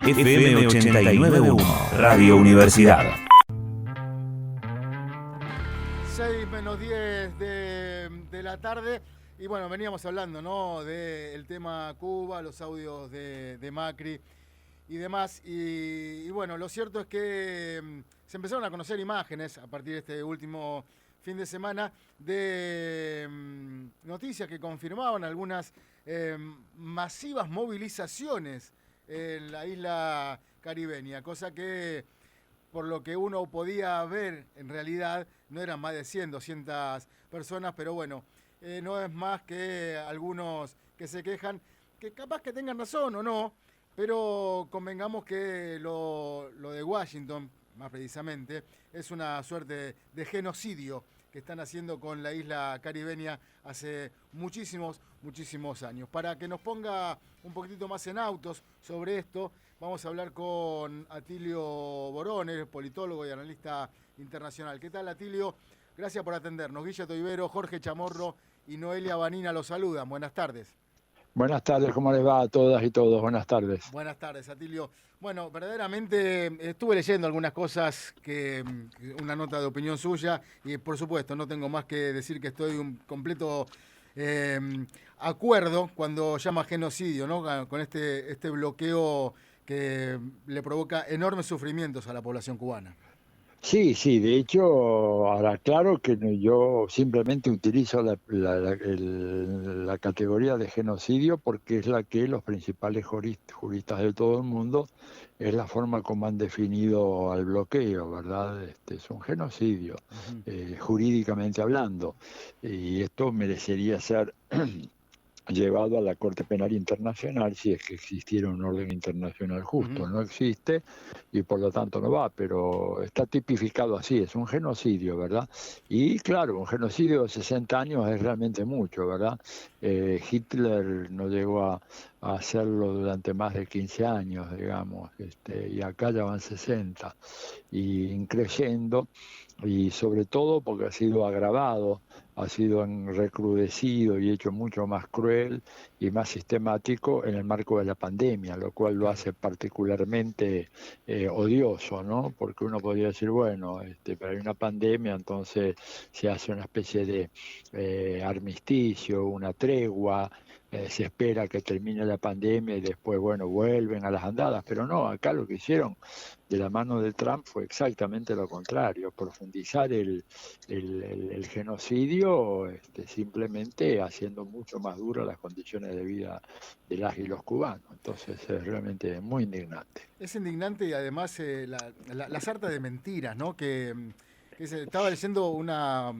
FM 89.1, Radio Universidad. 6 menos 10 de la tarde. Y bueno, veníamos hablando, ¿no?, del tema Cuba, los audios de Macri y demás. Y bueno, lo cierto es que se empezaron a conocer imágenes a partir de este último fin de semana de noticias que confirmaban algunas masivas movilizaciones en la isla caribeña, cosa que por lo que uno podía ver en realidad no eran más de 100, 200 personas, pero bueno, no es más que algunos que se quejan, que capaz que tengan razón o no, pero convengamos que lo de Washington, más precisamente, es una suerte de genocidio que están haciendo con la isla caribeña hace muchísimos años. Para que nos ponga un poquitito más en autos sobre esto, vamos a hablar con Atilio Borone, politólogo y analista internacional. ¿Qué tal, Atilio? Gracias por atendernos. Guilla Toibero, Jorge Chamorro y Noelia Vanina los saludan. Buenas tardes. Buenas tardes, ¿cómo les va a todas y todos? Buenas tardes. Buenas tardes, Atilio. Bueno, verdaderamente estuve leyendo algunas cosas, una nota de opinión suya, y por supuesto no tengo más que decir que estoy un completo acuerdo cuando llama genocidio, ¿no?, con este bloqueo que le provoca enormes sufrimientos a la población cubana. Sí, de hecho, ahora claro que yo simplemente utilizo la categoría de genocidio porque es la que los principales juristas de todo el mundo, es la forma como han definido al bloqueo, ¿verdad? Es un genocidio, jurídicamente hablando, y esto merecería ser llevado a la Corte Penal Internacional si es que existiera un orden internacional justo. No existe y por lo tanto no va, pero está tipificado así, es un genocidio, ¿verdad? Y claro, un genocidio de 60 años es realmente mucho, ¿verdad? Hitler no llegó a hacerlo durante más de 15 años, digamos, y acá ya van 60, y increyendo, y sobre todo porque ha sido agravado, ha sido recrudecido y hecho mucho más cruel y más sistemático en el marco de la pandemia, lo cual lo hace particularmente odioso, ¿no? Porque uno podría decir, bueno, pero hay una pandemia, entonces se hace una especie de armisticio, una tregua, se espera que termine la pandemia y después, bueno, vuelven a las andadas, pero no, acá lo que hicieron de la mano de Trump fue exactamente lo contrario, profundizar el genocidio, simplemente haciendo mucho más duras las condiciones de vida de las y los cubanos. Entonces es realmente muy indignante. Es indignante y además la sarta de mentiras, ¿no? Estaba leyendo una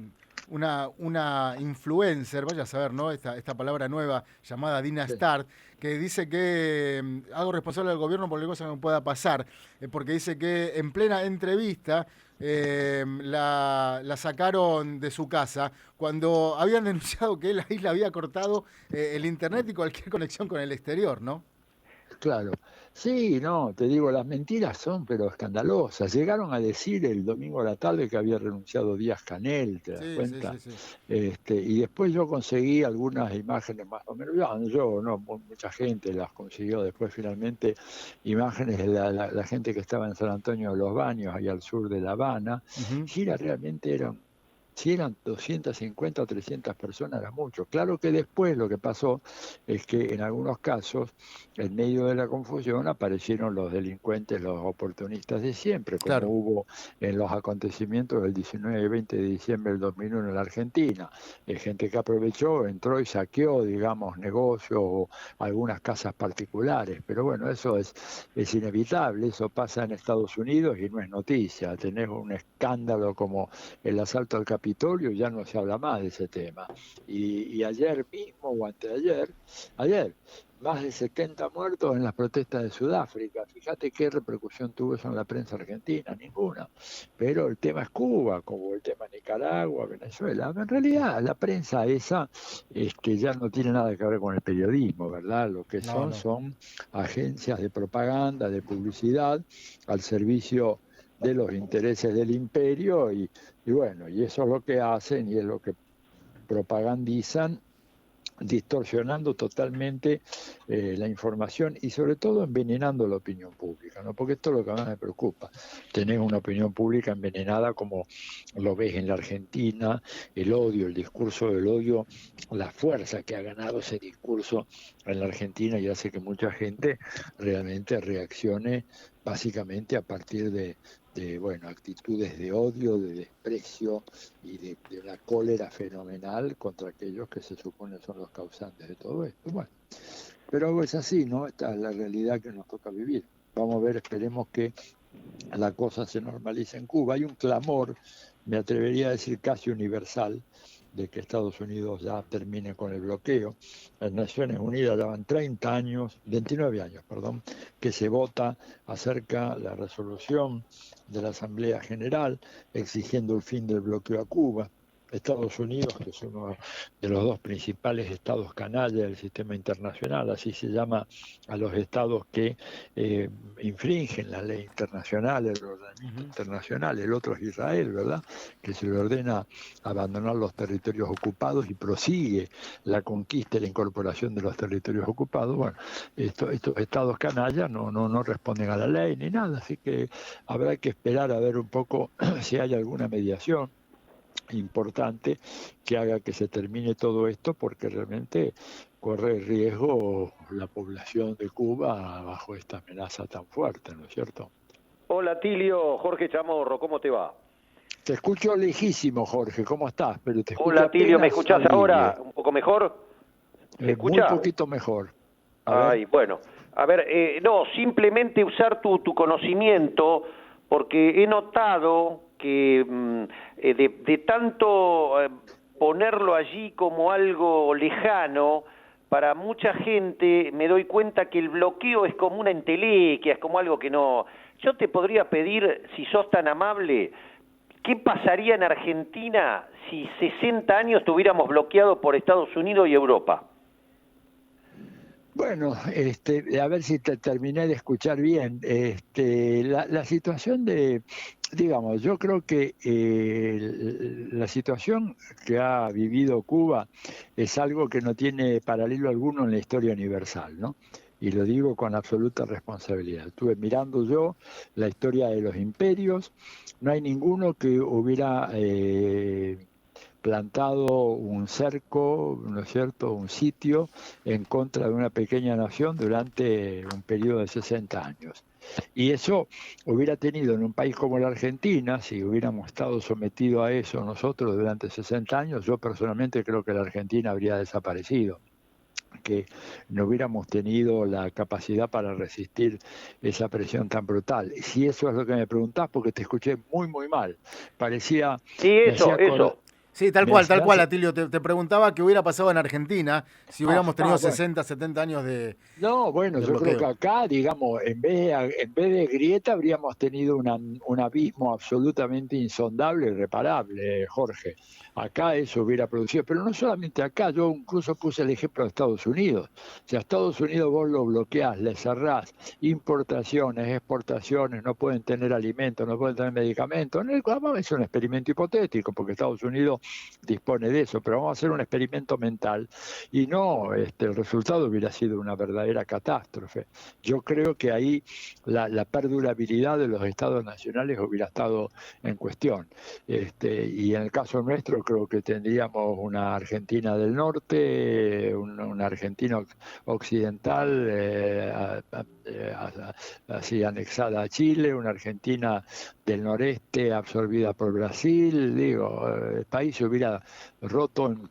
influencer, vaya a saber, ¿no?, esta palabra nueva llamada Dina Start, que dice que hago responsable al gobierno por la cosa que me pueda pasar, porque dice que en plena entrevista la sacaron de su casa cuando habían denunciado que la isla había cortado el internet y cualquier conexión con el exterior, ¿no? Claro. Sí, no, te digo, las mentiras son pero escandalosas. Llegaron a decir el domingo a la tarde que había renunciado Díaz-Canel, ¿te das cuenta? Sí. Y después yo conseguí algunas imágenes más o menos, yo no, mucha gente las consiguió después finalmente, imágenes de la gente que estaba en San Antonio de los Baños, ahí al sur de La Habana. Sí, realmente eran, si eran 250 o 300 personas, era mucho. Claro que después lo que pasó es que en algunos casos, en medio de la confusión, aparecieron los delincuentes, los oportunistas de siempre, como Claro. hubo en los acontecimientos del 19 y 20 de diciembre del 2001 en la Argentina. Gente que aprovechó, entró y saqueó, digamos, negocios o algunas casas particulares. Pero bueno, eso es inevitable, eso pasa en Estados Unidos y no es noticia. Tenés un escándalo como el asalto al Capitolio, ya no se habla más de ese tema. Y ayer mismo, o anteayer, más de 70 muertos en las protestas de Sudáfrica. Fíjate qué repercusión tuvo eso en la prensa argentina, ninguna. Pero el tema es Cuba, como el tema Nicaragua, Venezuela. En realidad, la prensa esa ya no tiene nada que ver con el periodismo, ¿verdad? Lo que son agencias de propaganda, de publicidad, al servicio de los intereses del imperio y bueno, y eso es lo que hacen y es lo que propagandizan distorsionando totalmente la información y sobre todo envenenando la opinión pública, ¿no? Porque esto es lo que más me preocupa. Tenés una opinión pública envenenada como lo ves en la Argentina, el odio, el discurso del odio, la fuerza que ha ganado ese discurso en la Argentina y hace que mucha gente realmente reaccione básicamente a partir de bueno, actitudes de odio, de desprecio y de una cólera fenomenal contra aquellos que se supone son los causantes de todo esto. Bueno, pero es así, ¿no? Esta es la realidad que nos toca vivir. Vamos a ver, esperemos que la cosa se normalice en Cuba. Hay un clamor, me atrevería a decir casi universal, de que Estados Unidos ya termine con el bloqueo. Las Naciones Unidas ya van 30 años, 29 años, perdón, que se vota acerca de la resolución de la Asamblea General exigiendo el fin del bloqueo a Cuba. Estados Unidos, que es uno de los dos principales estados canallas del sistema internacional, así se llama a los estados que infringen la ley internacional, el ordenamiento internacional. El otro es Israel, ¿verdad?, que se le ordena abandonar los territorios ocupados y prosigue la conquista y la incorporación de los territorios ocupados. Bueno, estos estados canallas no responden a la ley ni nada, así que habrá que esperar a ver un poco si hay alguna mediación importante que haga que se termine todo esto, porque realmente corre riesgo la población de Cuba bajo esta amenaza tan fuerte, ¿no es cierto? Hola Tilio, Jorge Chamorro, ¿cómo te va? Te escucho lejísimo, Jorge, ¿cómo estás? Pero te escucho. Hola Tilio, ¿me escuchás audible. ahora? ¿Un poco mejor? ¿Me escuchás? Muy poquito mejor. Ay, bueno. A ver, no, simplemente usar tu conocimiento, porque he notado que de tanto ponerlo allí como algo lejano, para mucha gente me doy cuenta que el bloqueo es como una entelequia, es como algo que no... Yo te podría pedir, si sos tan amable, ¿qué pasaría en Argentina si 60 años estuviéramos bloqueados por Estados Unidos y Europa? Bueno, a ver si te terminé de escuchar bien. La situación digamos, yo creo que la situación que ha vivido Cuba es algo que no tiene paralelo alguno en la historia universal, ¿no? Y lo digo con absoluta responsabilidad. Estuve mirando yo la historia de los imperios, no hay ninguno que hubiera plantado un cerco, ¿no es cierto?, un sitio en contra de una pequeña nación durante un periodo de 60 años. Y eso hubiera tenido en un país como la Argentina, si hubiéramos estado sometidos a eso nosotros durante 60 años, yo personalmente creo que la Argentina habría desaparecido, que no hubiéramos tenido la capacidad para resistir esa presión tan brutal. Si eso es lo que me preguntás, porque te escuché muy, muy mal. Parecía... Sí, eso. Sí, tal cual, Atilio. Te preguntaba qué hubiera pasado en Argentina si hubiéramos tenido 60, 70 años de... No, bueno, yo creo que acá, digamos, en vez de grieta habríamos tenido un abismo absolutamente insondable, irreparable, Jorge. Acá eso hubiera producido, pero no solamente acá, yo incluso puse el ejemplo de Estados Unidos. Si a Estados Unidos vos lo bloqueás, le cerrás importaciones, exportaciones, no pueden tener alimentos, no pueden tener medicamentos, es un experimento hipotético, porque Estados Unidos dispone de eso, pero vamos a hacer un experimento mental y no, el resultado hubiera sido una verdadera catástrofe. Yo creo que ahí la perdurabilidad de los estados nacionales hubiera estado en cuestión. Y en el caso nuestro creo que tendríamos una Argentina del norte, una Argentina occidental, así anexada a Chile, una Argentina del noreste absorbida por Brasil, digo, el país se hubiera roto en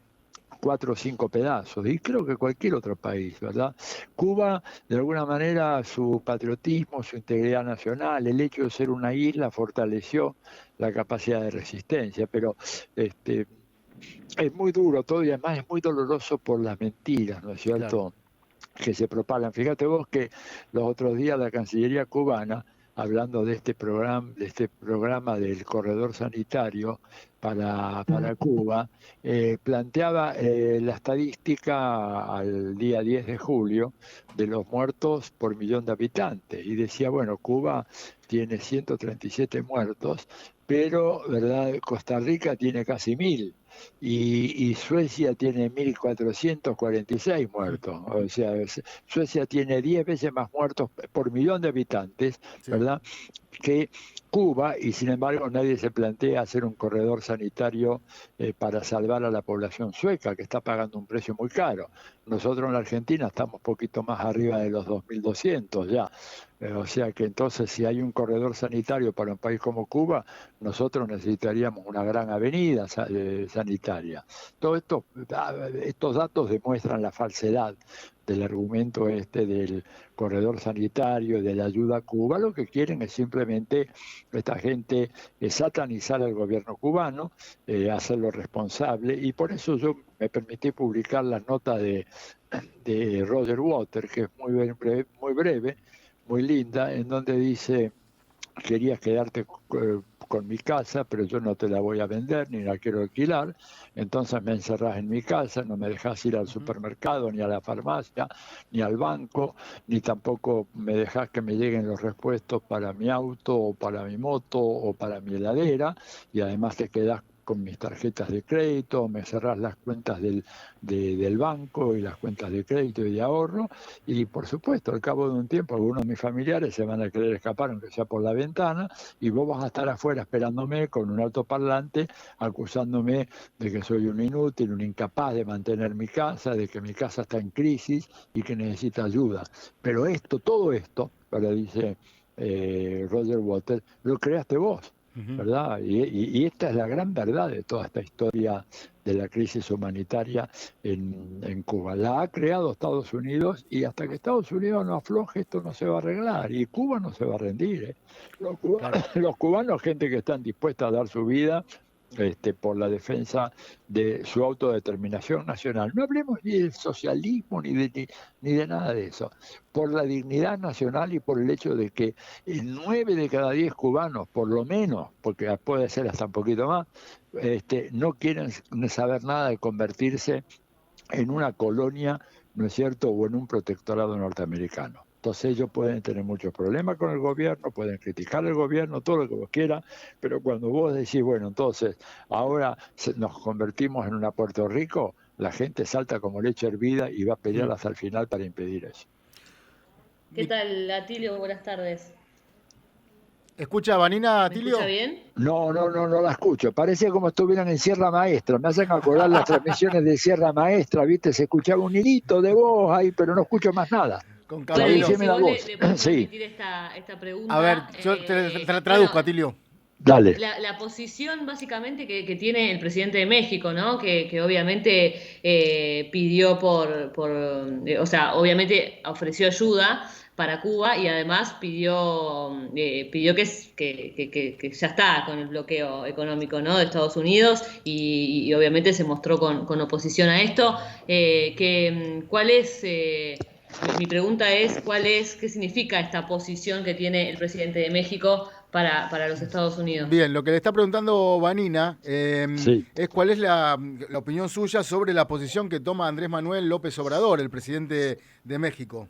4 o 5 pedazos, y creo que cualquier otro país, ¿verdad? Cuba, de alguna manera, su patriotismo, su integridad nacional, el hecho de ser una isla fortaleció la capacidad de resistencia, pero es muy duro todo y además es muy doloroso por las mentiras, ¿no es cierto?, claro, que se propagan. Fíjate vos que los otros días la Cancillería cubana, hablando de este programa del corredor sanitario para Cuba, planteaba la estadística al día 10 de julio de los muertos por millón de habitantes y decía, bueno, Cuba tiene 137 muertos, pero ¿verdad?, Costa Rica tiene casi 1000. y Suecia tiene 1.446 muertos. O sea, Suecia tiene 10 veces más muertos por millón de habitantes, Sí. ¿verdad?, que Cuba, y sin embargo nadie se plantea hacer un corredor sanitario para salvar a la población sueca, que está pagando un precio muy caro. Nosotros en la Argentina estamos un poquito más arriba de los 2.200 ya. O sea que entonces, si hay un corredor sanitario para un país como Cuba, nosotros necesitaríamos una gran avenida sanitaria. Todo esto, estos datos demuestran la falsedad del argumento del corredor sanitario, de la ayuda a Cuba. Lo que quieren es simplemente esta gente satanizar al gobierno cubano, hacerlo responsable, y por eso yo me permití publicar la nota de Roger Waters, que es muy breve, muy linda, en donde dice: querías quedarte con mi casa, pero yo no te la voy a vender ni la quiero alquilar, entonces me encerrás en mi casa, no me dejás ir al supermercado, ni a la farmacia, ni al banco, ni tampoco me dejás que me lleguen los repuestos para mi auto o para mi moto o para mi heladera, y además te quedás con mis tarjetas de crédito, me cerrás las cuentas del banco y las cuentas de crédito y de ahorro, y por supuesto al cabo de un tiempo algunos de mis familiares se van a querer escapar, aunque sea por la ventana, y vos vas a estar afuera esperándome con un altoparlante acusándome de que soy un inútil, un incapaz de mantener mi casa, de que mi casa está en crisis y que necesita ayuda. Pero todo esto, ahora dice Roger Waters, lo creaste vos, ¿verdad? Y esta es la gran verdad de toda esta historia de la crisis humanitaria en Cuba. La ha creado Estados Unidos, y hasta que Estados Unidos no afloje, esto no se va a arreglar, y Cuba no se va a rendir, ¿eh? Los cubanos, gente que están dispuestas a dar su vida por la defensa de su autodeterminación nacional. No hablemos ni del socialismo ni de nada de eso. Por la dignidad nacional y por el hecho de que 9 de cada 10 cubanos, por lo menos, porque puede ser hasta un poquito más, no quieren saber nada de convertirse en una colonia, ¿no es cierto?, o en un protectorado norteamericano. Entonces ellos pueden tener muchos problemas con el gobierno, pueden criticar el gobierno, todo lo que vos quieras, pero cuando vos decís, bueno, entonces ahora nos convertimos en una Puerto Rico, la gente salta como leche hervida y va a pelear hasta el final para impedir eso. ¿Qué tal, Atilio? Buenas tardes. ¿Escucha, Vanina, ¿Me Atilio? escucha bien? No la escucho. Parece como estuvieran en Sierra Maestra. Me hacen acordar las transmisiones de Sierra Maestra, ¿viste? Se escuchaba un hilito de voz ahí, pero no escucho más nada. Con Bueno, Camilo. si vos voz. le podés Sí. permitir esta pregunta. A ver, yo te la traduzco, Atilio. Dale. La posición básicamente que tiene el presidente de México, ¿no? Que obviamente pidió o sea, obviamente ofreció ayuda para Cuba, y además pidió que ya está con el bloqueo económico, ¿no?, de Estados Unidos, y obviamente se mostró con oposición a esto. ¿Cuál es? Mi pregunta es, ¿qué significa esta posición que tiene el presidente de México para los Estados Unidos? Bien, lo que le está preguntando Vanina Sí. es cuál es la opinión suya sobre la posición que toma Andrés Manuel López Obrador, el presidente de México.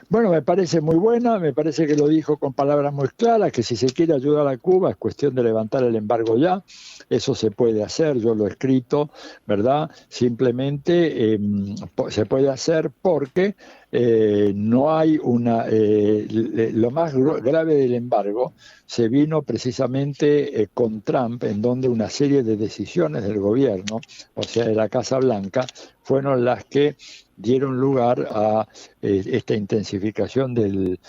Bueno, me parece muy buena, me parece que lo dijo con palabras muy claras, que si se quiere ayudar a Cuba es cuestión de levantar el embargo ya, eso se puede hacer, yo lo he escrito, ¿verdad? Simplemente se puede hacer porque no hay lo más grave del embargo se vino precisamente con Trump, en donde una serie de decisiones del gobierno, o sea, de la Casa Blanca, fueron las que dieron lugar a esta intensificación del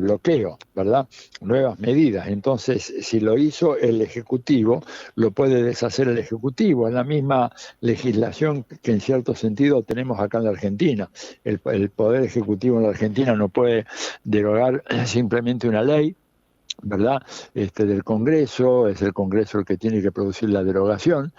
bloqueo, ¿verdad? Nuevas medidas. Entonces, si lo hizo el Ejecutivo, lo puede deshacer el Ejecutivo. Es la misma legislación que en cierto sentido tenemos acá en la Argentina. El Poder Ejecutivo en la Argentina no puede derogar simplemente una ley, ¿verdad? Del Congreso, es el Congreso el que tiene que producir la derogación,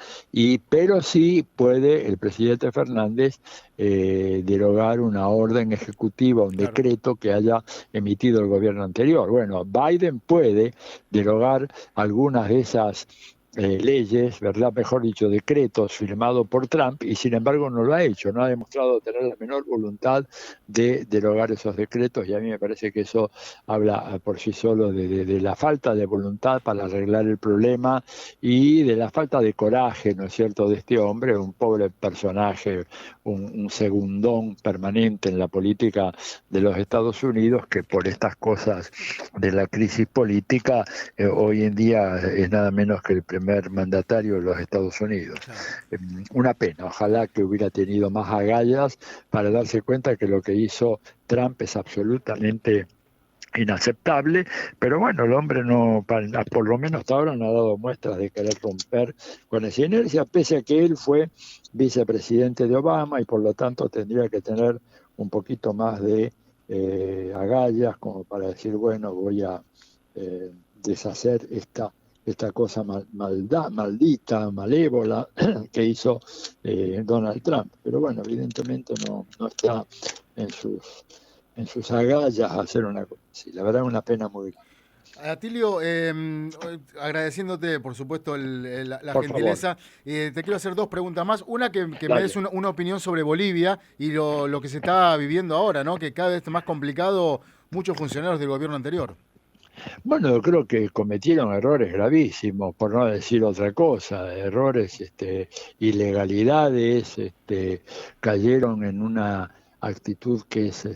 pero sí puede el presidente Fernández derogar una orden ejecutiva, un decreto que haya emitido el gobierno anterior. Bueno, Biden puede derogar algunas de esas leyes, ¿verdad? Mejor dicho, decretos firmados por Trump, y sin embargo no lo ha hecho, no ha demostrado tener la menor voluntad de derogar esos decretos, y a mí me parece que eso habla por sí solo de la falta de voluntad para arreglar el problema y de la falta de coraje, ¿no es cierto?, de este hombre, un pobre personaje, un segundón permanente en la política de los Estados Unidos, que por estas cosas de la crisis política hoy en día es nada menos que el primer mandatario de los Estados Unidos. Una pena, ojalá que hubiera tenido más agallas para darse cuenta que lo que hizo Trump es absolutamente inaceptable, pero bueno, el hombre no, por lo menos hasta ahora no ha dado muestras de querer romper con esa inercia, pese a que él fue vicepresidente de Obama y por lo tanto tendría que tener un poquito más de agallas como para decir, bueno, voy a deshacer esta cosa maldita, malévola que hizo Donald Trump. Pero bueno, evidentemente no está en sus agallas hacer una cosa así. La verdad es una pena muy grande. Atilio, agradeciéndote, por supuesto, la Por gentileza, te quiero hacer dos preguntas más. Una que me des una opinión sobre Bolivia y lo que se está viviendo ahora, ¿no? Que cada vez está más complicado, muchos funcionarios del gobierno anterior. Bueno, yo creo que cometieron errores gravísimos, por no decir otra cosa, errores, ilegalidades, cayeron en una actitud que es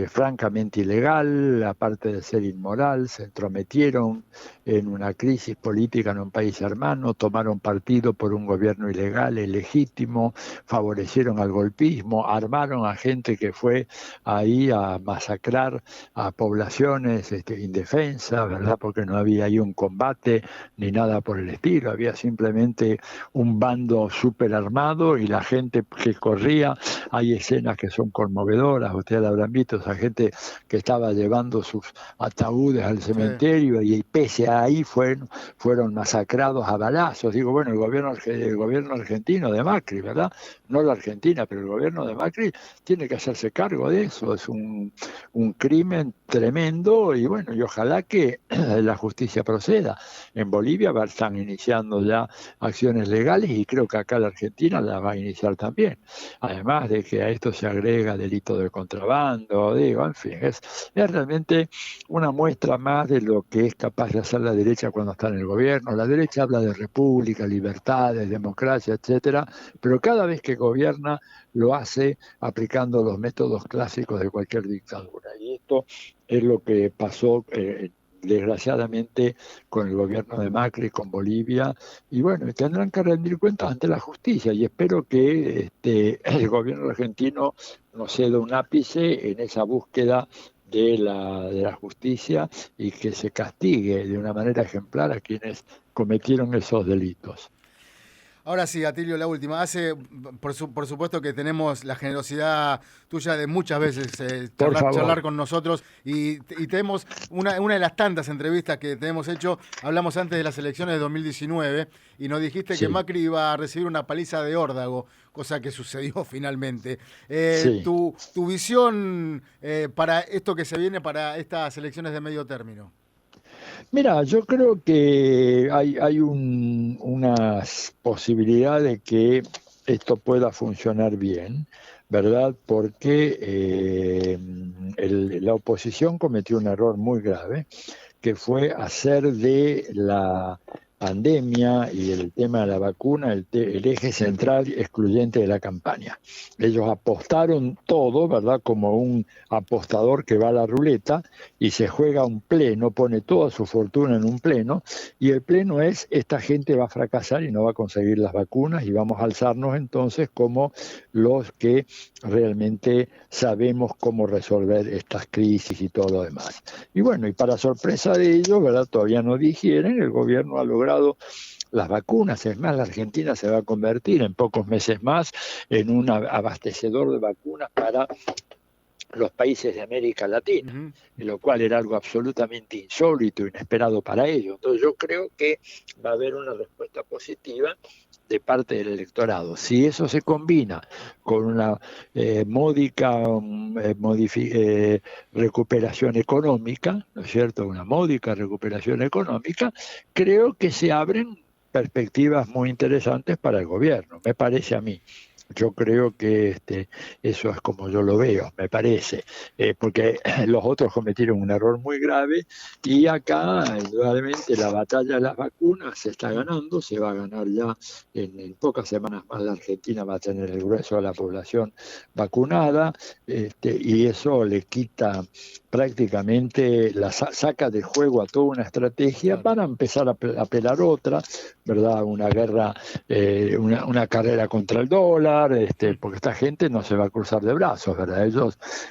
francamente ilegal, aparte de ser inmoral, se entrometieron en una crisis política en un país hermano, tomaron partido por un gobierno ilegal, ilegítimo, favorecieron al golpismo, armaron a gente que fue ahí a masacrar a poblaciones indefensas, ¿verdad? Porque no había ahí un combate ni nada por el estilo, había simplemente un bando súper armado y la gente que corría. Hay escenas que son conmovedoras, ustedes habrán visto, esa gente que estaba llevando sus ataúdes al cementerio, sí, y pese a ahí fueron masacrados a balazos. Digo, bueno, el gobierno argentino de Macri, ¿verdad? No la Argentina, pero el gobierno de Macri tiene que hacerse cargo de eso, es un crimen tremendo y bueno, y ojalá que la justicia proceda. En Bolivia están iniciando ya acciones legales y creo que acá la Argentina la va a iniciar también. Además de que a esto se agrega delito de contrabando, en fin, es realmente una muestra más de lo que es capaz de hacer la derecha cuando está en el gobierno. La derecha habla de república, libertades, democracia, etcétera, pero cada vez que gobierna lo hace aplicando los métodos clásicos de cualquier dictadura. Y esto es lo que pasó desgraciadamente con el gobierno de Macri, con Bolivia, y bueno, tendrán que rendir cuentas ante la justicia y espero que el gobierno argentino no ceda un ápice en esa búsqueda de la justicia y que se castigue de una manera ejemplar a quienes cometieron esos delitos. Ahora sí, Atilio, la última. Por supuesto que tenemos la generosidad tuya de muchas veces charlar con nosotros y tenemos una de las tantas entrevistas que te hemos hecho. Hablamos antes de las elecciones de 2019 y nos dijiste que Macri iba a recibir una paliza de órdago, cosa que sucedió finalmente. Tu visión para esto que se viene para estas elecciones de medio término. Mira, yo creo que hay una posibilidad de que esto pueda funcionar bien, ¿verdad? Porque la oposición cometió un error muy grave, que fue hacer de la pandemia y el tema de la vacuna el eje central excluyente de la campaña. Ellos apostaron todo, ¿verdad? Como un apostador que va a la ruleta y se juega un pleno, pone toda su fortuna en un pleno, y el pleno es, esta gente va a fracasar y no va a conseguir las vacunas y vamos a alzarnos entonces como los que realmente sabemos cómo resolver estas crisis y todo lo demás. Y bueno, y para sorpresa de ellos, ¿verdad? Todavía no digieren, el gobierno ha logrado las vacunas, es más, la Argentina se va a convertir en pocos meses más en un abastecedor de vacunas para los países de América Latina, lo cual era algo absolutamente insólito, inesperado para ellos. Entonces yo creo que va a haber una respuesta positiva de parte del electorado. Si eso se combina con una módica recuperación económica, ¿no es cierto? Una módica recuperación económica, creo que se abren perspectivas muy interesantes para el gobierno, me parece a mí. Yo creo que eso es como yo lo veo, me parece, porque los otros cometieron un error muy grave y acá, indudablemente, la batalla de las vacunas se está ganando, se va a ganar ya en pocas semanas más. La Argentina va a tener el grueso de la población vacunada, y eso le quita prácticamente, saca de juego a toda una estrategia. Van a empezar a pelar otra, ¿verdad? Una guerra, una carrera contra el dólar, porque esta gente no se va a cruzar de brazos, ¿verdad?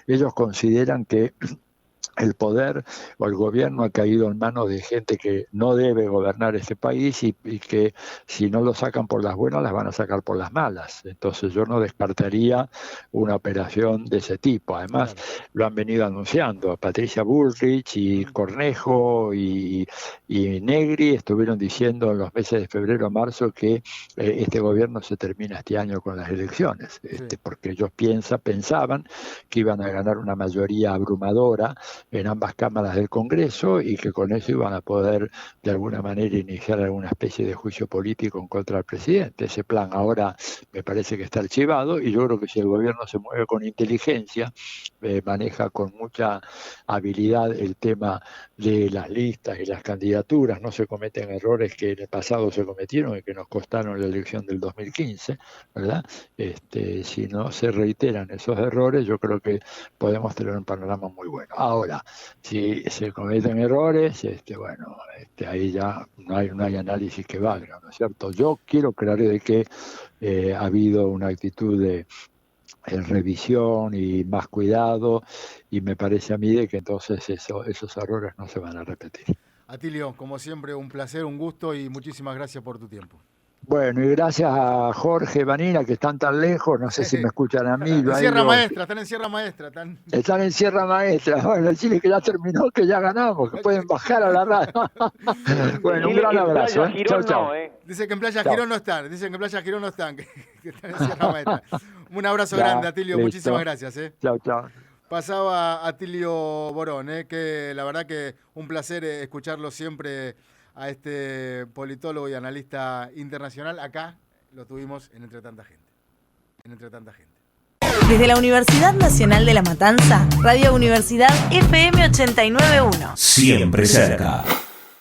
Ellos consideran que el poder o el gobierno ha caído en manos de gente que no debe gobernar este país y que si no lo sacan por las buenas, las van a sacar por las malas. Entonces yo no descartaría una operación de ese tipo. Además, lo han venido anunciando. Patricia Bullrich y Cornejo y Negri estuvieron diciendo en los meses de febrero a marzo que este gobierno se termina este año con las elecciones, porque ellos pensaban que iban a ganar una mayoría abrumadora en ambas cámaras del Congreso y que con eso iban a poder de alguna manera iniciar alguna especie de juicio político en contra del presidente. Ese plan ahora me parece que está archivado y yo creo que si el gobierno se mueve con inteligencia, maneja con mucha habilidad el tema de las listas y las candidaturas, no se cometen errores que en el pasado se cometieron y que nos costaron la elección del 2015, ¿verdad? Si no se reiteran esos errores, yo creo que podemos tener un panorama muy bueno. Ahora, si se cometen errores, ahí ya no hay análisis que valga, ¿no es cierto? Yo quiero creer de que ha habido una actitud de revisión y más cuidado, y me parece a mí de que entonces esos errores no se van a repetir. Atilio, como siempre, un placer, un gusto y muchísimas gracias por tu tiempo. Bueno, y gracias a Jorge, Vanina, que están tan lejos, no sé si me escuchan a mí. Están en Sierra Maestra. Están en Sierra Maestra. Bueno, decirles que ya terminó, que ya ganamos, que pueden bajar a la radio. Bueno, un gran abrazo. Chau, chau. Dicen que en Playa Girón no están, que están en Sierra Maestra. Un abrazo grande, Atilio, listo. Muchísimas gracias. Chau, chau. Pasaba Atilio Borón, que la verdad que un placer escucharlo siempre a este politólogo y analista internacional. Acá lo tuvimos en Entre Tanta Gente. Desde la Universidad Nacional de La Matanza, Radio Universidad FM 89.1. Siempre cerca.